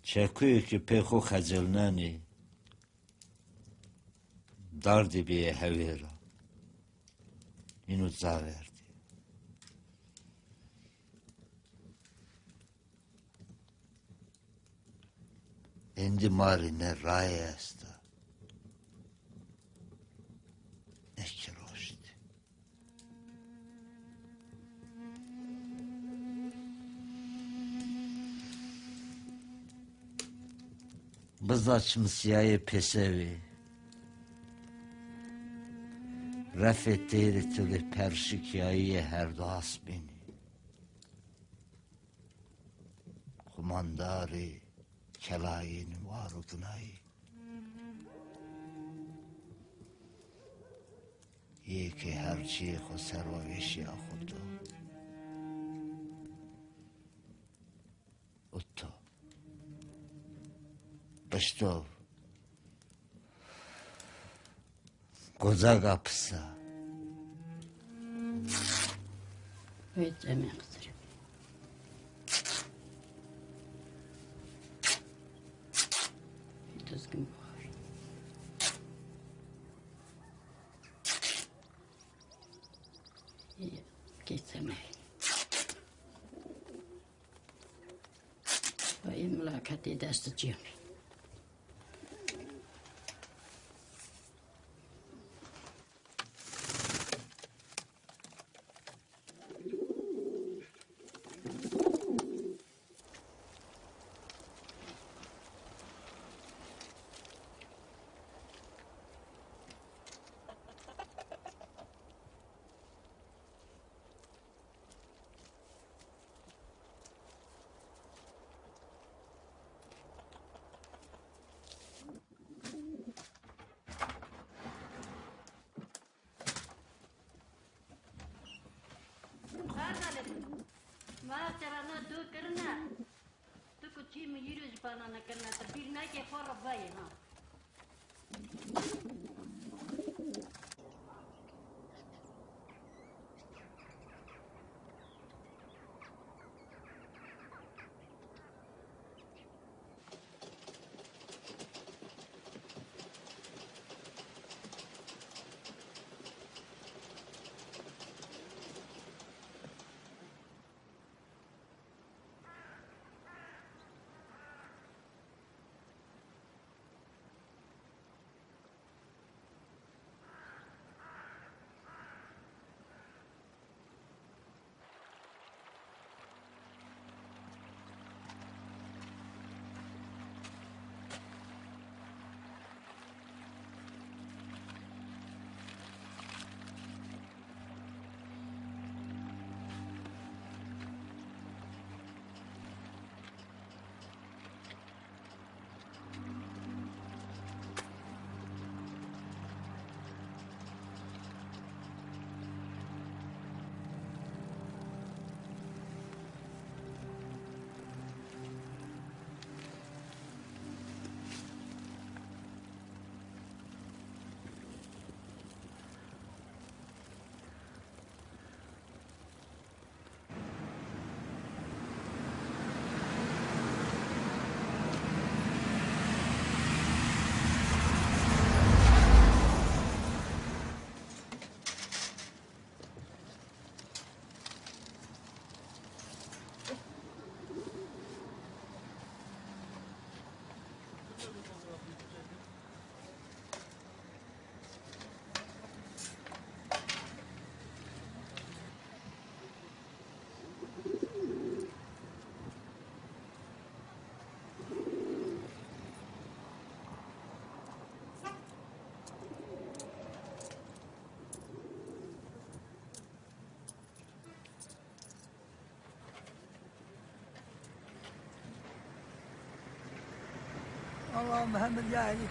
چکوی که پیخو خجلنانی داردی بیه هویرا اینو زاوردی اندی ماری نه رای است نه روشت بزاچم سیای پسوی رفت تیری تلی پرشکیایی هر دو اسبینی خمانداری کلاین وارو گنایی یکی هرچی خو سرویشی خودو اتو بشتو گوزا kapısı. Evet, emektir. Düzgün var. İyi, geçemeyin. Ve mülakat edeceğim. Maafkan tu kerana tu kucing menyuruh panana kerana tapi naik ke fora bayi ha. Allah Muhammed ya Ali.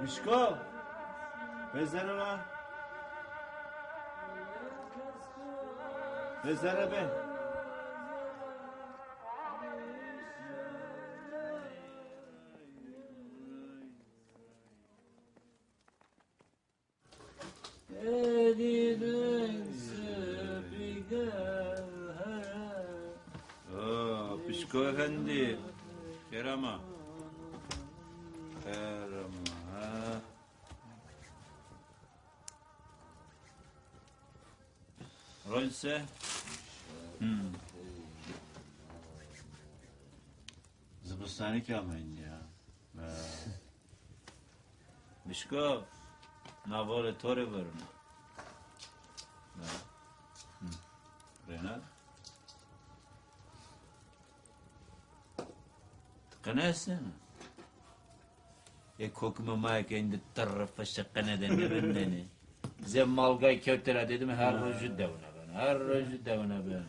Bişko. Bezene lan. Bezene be. Bişko efendi. Kerama. Kerama. Rolse. Zıbıstani kamen ya. Bişko. Navore tore varına. Renat. Tıkanırsın. Kokuma maya kendi tarafa şakana dene bendeni. Zemmalgay kötüre dedim her roju devne ben. Her roju devne ben.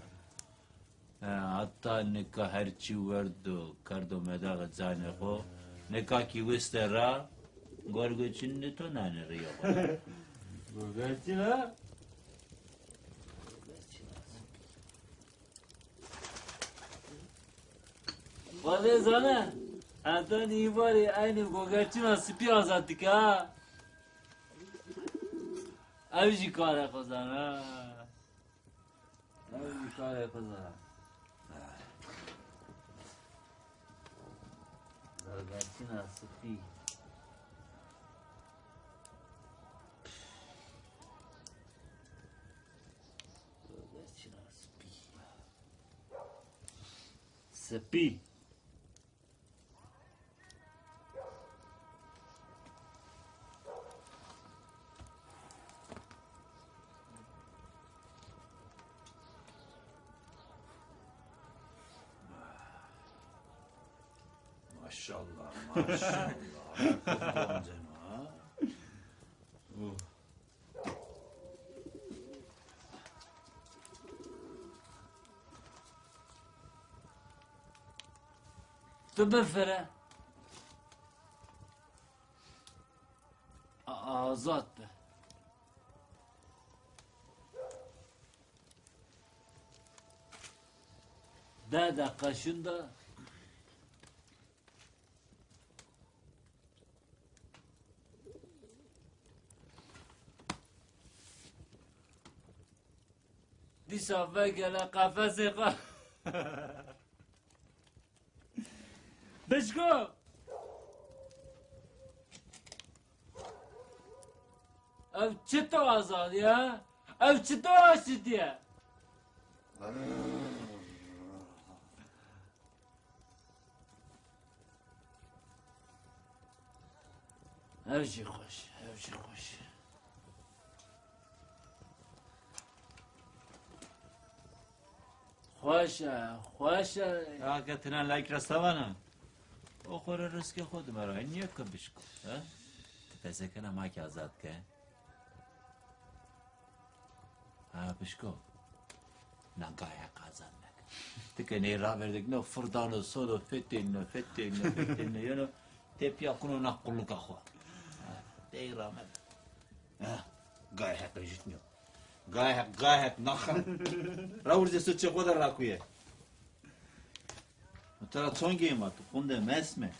Hatta nikah herçi verdu. Kardo medağı zane ko. Nikah ki vistera. Gorgoçin ne to nane riyo. Gorgoçin ha? Vallahi zane. Anton iyi bari aynı Gorgoçin ha spiy azattık ha. Avcı kare kazan ha. Avcı kare kazan. Gorgoçin ha spiy. Spiy. Maşallah, maşallah. Kurban canım. Tebeffere. Azat be. Dede kaşında dişa vegele kafesi ka. Bişko. Ev çıtı azad ya. Ev çıtı aşıt ya. Evci hoş, evci hoş. Hoşa, hoşa. Hakikaten layık rastavana. O khoره رزق خود مرا نیه که بشکو پسه کنه ما که آزاد که بشکو نگاه قازان نک تکه نیرا verdik ne fırdanı solu fettin yani tep yakunu nakkullu kahva deyra men gayet rejitmiyor gayet nakha ravurce suçu kadar rakuye ترى تونجي ما تقوم ده مسمى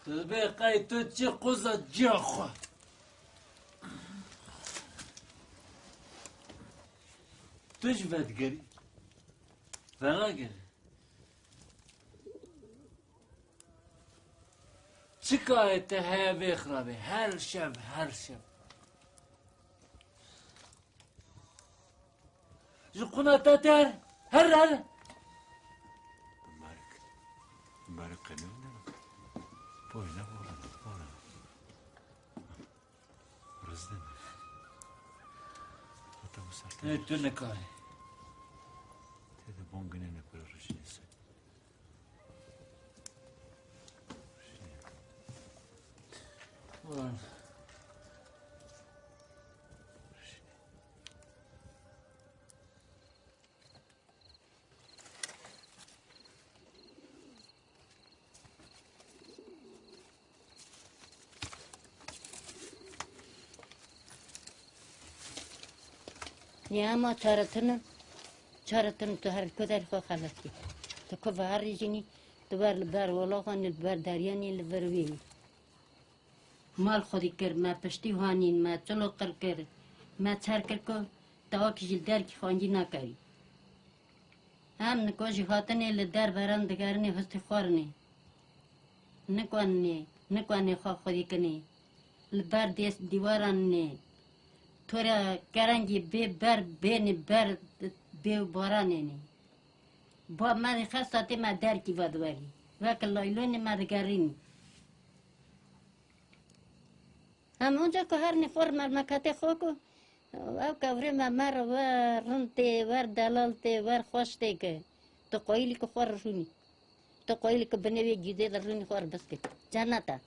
تبي قاي تجي قزة جاخة تجفت قري فلا قري شكاية هي بيخربي هر شب جقنا تاتر هر مبارك قانونا بوينا بولا رزدنا Ne tüne kay. Tede bongene ne kadar rüşnesi. Ulan. نه اما چارتن تو هر کدر خو خلاصی تو که هر جنی تو بر ولا خان بر دریانی لبر وی مال خودی کرد ما پشتی هانین ما چلو کرد ما چار کرد که تا که جلدر کی خانجی نکردی هم نکوچی خاطنه لدر برام دگرنی هستی خورنی نکوانی خواه خودی کنی لبر دیس دیواران نه تورا کرنگی بر بارانه نه با من خاصاتی ما در کی ودواری وکل لایلونی ما دگرینی هم اونجا که هر نفر مکاته خوکو او کفری مر و رنته ور دلالته ور خوشته که تو قایلی که خور رونی تو قایلی که بنوی جیده در رونی خور بس که جانتا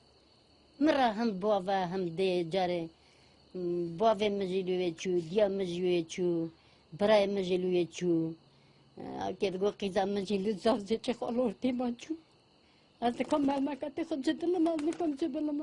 مرا هم باوا هم ده جاره باوه مجلوه چو دیا مجلوه چو برای مجلوه چو اگر گو قیزا مجلو زفزه چه خالورتی ما چو از کم مکاته خود جدلم از نکم جبلم